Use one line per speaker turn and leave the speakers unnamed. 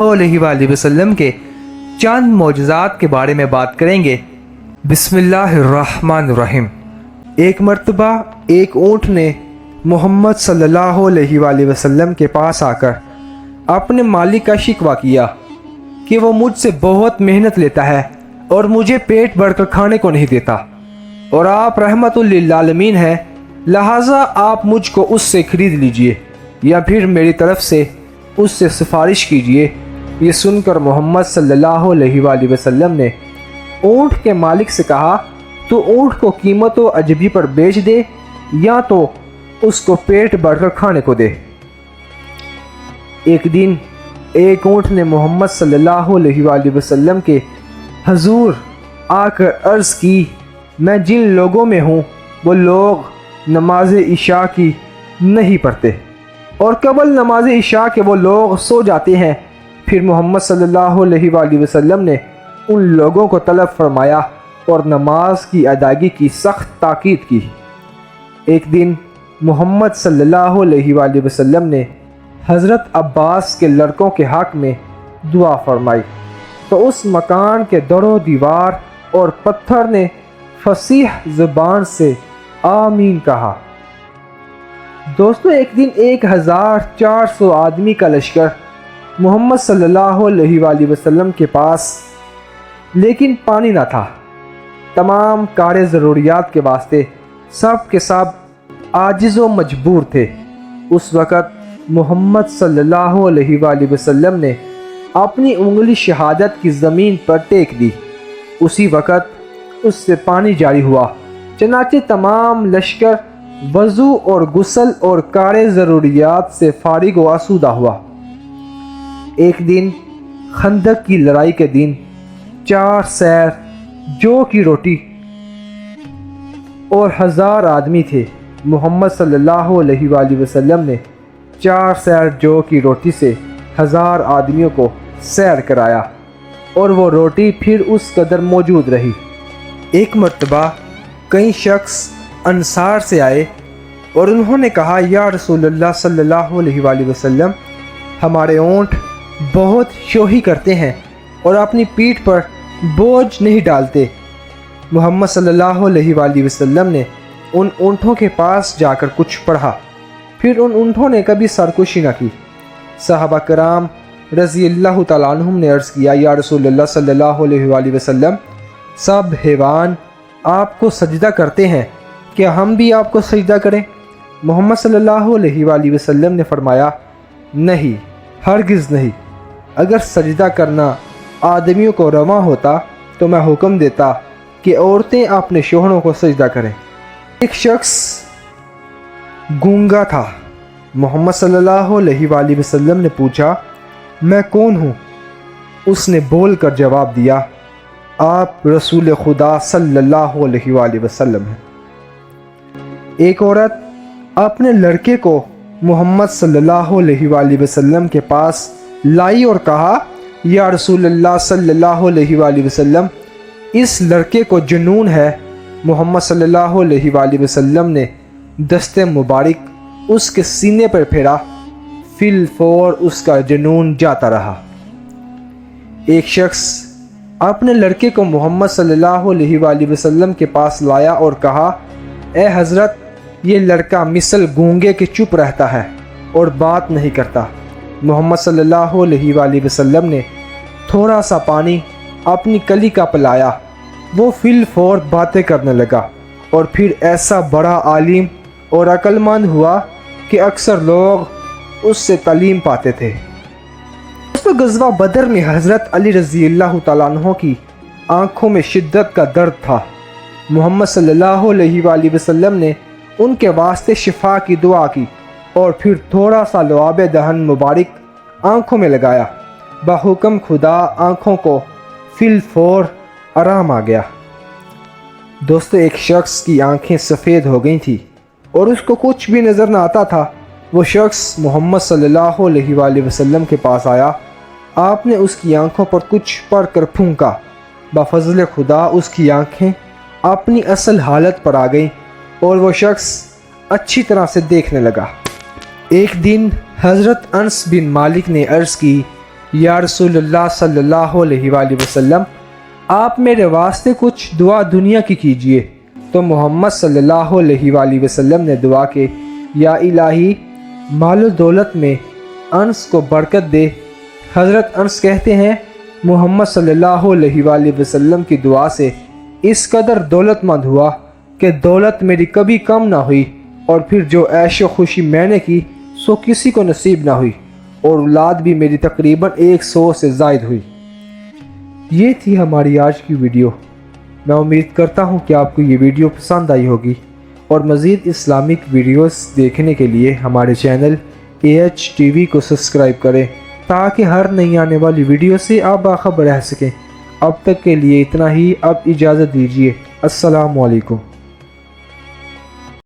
علیہ وآلہ وسلم کے چند معجزات کے بارے میں بات کریں گے۔ بسم اللہ الرحمن الرحیم۔ ایک مرتبہ ایک اونٹ نے محمد صلی اللہ علیہ وآلہ وسلم کے پاس آ کر اپنے مالک کا شکوہ کیا کہ وہ مجھ سے بہت محنت لیتا ہے اور مجھے پیٹ بھر کر کھانے کو نہیں دیتا، اور آپ رحمت للعالمین ہیں، لہٰذا آپ مجھ کو اس سے خرید لیجئے یا پھر میری طرف سے اس سے سفارش کیجئے۔ یہ سن کر محمد صلی اللہ علیہ وآلہ وسلم نے اونٹ کے مالک سے کہا، تو اونٹ کو قیمت و عجبی پر بیچ دے یا تو اس کو پیٹ بھر کر کھانے کو دے۔ ایک دن ایک اونٹ نے محمد صلی اللہ علیہ وآلہ وسلم کے حضور آ کر عرض کی، میں جن لوگوں میں ہوں وہ لوگ نماز عشاء کی نہیں پڑھتے، اور قبل نماز عشاء کے وہ لوگ سو جاتے ہیں۔ پھر محمد صلی اللہ علیہ وآلہ وسلم نے ان لوگوں کو طلب فرمایا اور نماز کی ادائیگی کی سخت تاکید کی۔ ایک دن محمد صلی اللہ علیہ وآلہ وسلم نے حضرت عباس کے لڑکوں کے حق میں دعا فرمائی تو اس مکان کے در و دیوار اور پتھر نے فصیح زبان سے آمین کہا۔ دوستو، ایک دن 1400 آدمی کا لشکر محمد صلی اللہ علیہ وآلہ وسلم کے پاس، لیکن پانی نہ تھا۔ تمام کار ضروریات کے واسطے سب کے سب عاجز و مجبور تھے۔ اس وقت محمد صلی اللہ علیہ وآلہ وسلم نے اپنی انگلی شہادت کی زمین پر ٹیک دی۔ اسی وقت اس سے پانی جاری ہوا، چنانچہ تمام لشکر وضو اور غسل اور کار ضروریات سے فارغ و آسودہ ہوا۔ ایک دن خندق کی لڑائی کے دن 4 سیر جو کی روٹی اور 1000 آدمی تھے۔ محمد صلی اللہ علیہ وآلہ وسلم نے 4 سیر جو کی روٹی سے 1000 آدمیوں کو سیر کرایا، اور وہ روٹی پھر اس قدر موجود رہی۔ ایک مرتبہ کئی شخص انصار سے آئے اور انہوں نے کہا، یا رسول اللہ صلی اللہ علیہ وآلہ وسلم، ہمارے اونٹ بہت شوخی کرتے ہیں اور اپنی پیٹھ پر بوجھ نہیں ڈالتے۔ محمد صلی اللہ علیہ وآلہ وسلم نے ان اونٹوں کے پاس جا کر کچھ پڑھا، پھر ان اونٹوں نے کبھی سرکشی نہ کی۔ صحابہ کرام رضی اللہ تعالیٰ عنہم نے عرض کیا، یا رسول اللہ صلی اللہ علیہ وآلہ وسلم، سب حیوان آپ کو سجدہ کرتے ہیں، کیا ہم بھی آپ کو سجدہ کریں؟ محمد صلی اللہ علیہ وآلہ وسلم نے فرمایا، نہیں، ہرگز نہیں۔ اگر سجدہ کرنا آدمیوں کو رواں ہوتا تو میں حکم دیتا کہ عورتیں اپنے شوہروں کو سجدہ کریں۔ ایک شخص گونگا تھا۔ محمد صلی اللہ علیہ وآلہ وسلم نے پوچھا، میں کون ہوں؟ اس نے بول کر جواب دیا، آپ رسول خدا صلی اللہ علیہ وآلہ وسلم ہیں۔ ایک عورت اپنے لڑکے کو محمد صلی اللہ علیہ وآلہ وسلم کے پاس لائی اور کہا، یا رسول اللہ صلی اللہ علیہ وآلہ وسلم، اس لڑکے کو جنون ہے۔ محمد صلی اللہ علیہ وآلہ وسلم نے دست مبارک اس کے سینے پر پھیرا، فی الفور اس کا جنون جاتا رہا۔ ایک شخص اپنے لڑکے کو محمد صلی اللہ علیہ وآلہ وسلم کے پاس لایا اور کہا، اے حضرت، یہ لڑکا مثل گونگے کے چپ رہتا ہے اور بات نہیں کرتا۔ محمد صلی اللہ علیہ وآلہ وسلم نے تھوڑا سا پانی اپنی کلی کا پلایا، وہ فی الفور باتیں کرنے لگا، اور پھر ایسا بڑا عالم اور عقل مند ہوا کہ اکثر لوگ اس سے تعلیم پاتے تھے۔ غزوہ بدر میں حضرت علی رضی اللہ تعالیٰ عنہ کی آنکھوں میں شدت کا درد تھا۔ محمد صلی اللہ علیہ وآلہ وسلم نے ان کے واسطے شفا کی دعا کی اور پھر تھوڑا سا لعاب دہن مبارک آنکھوں میں لگایا۔ بحکم خدا آنکھوں کو فی الفور آرام آ گیا۔ دوستو، ایک شخص کی آنکھیں سفید ہو گئی تھی اور اس کو کچھ بھی نظر نہ آتا تھا۔ وہ شخص محمد صلی اللہ علیہ وآلہ وسلم کے پاس آیا۔ آپ نے اس کی آنکھوں پر کچھ پڑھ کر پھونکا۔ بفضل خدا اس کی آنکھیں اپنی اصل حالت پر آ گئیں اور وہ شخص اچھی طرح سے دیکھنے لگا۔ ایک دن حضرت انس بن مالک نے عرض کی، یا رسول اللہ صلی اللہ علیہ وآلہ وسلم آپ میرے واسطے کچھ دعا دنیا کی کیجئے۔ تو محمد صلی اللہ علیہ وآلہ وسلم نے دعا کہ یا الہی مال و دولت میں انس کو برکت دے۔ حضرت انس کہتے ہیں محمد صلی اللہ علیہ وآلہ وسلم کی دعا سے اس قدر دولت مند ہوا کہ دولت میری کبھی کم نہ ہوئی، اور پھر جو عیش و خوشی میں نے کی سو کسی کو نصیب نہ ہوئی، اور اولاد بھی میری تقریباً 100 سے زائد ہوئی۔ یہ تھی ہماری آج کی ویڈیو۔ میں امید کرتا ہوں کہ آپ کو یہ ویڈیو پسند آئی ہوگی، اور مزید اسلامک ویڈیوز دیکھنے کے لیے ہمارے چینل AH TV کو سبسکرائب کریں تاکہ ہر نئی آنے والی ویڈیو سے آپ باخبر رہ سکیں۔ اب تک کے لیے اتنا ہی، اب اجازت دیجیے۔ السلام علیکم۔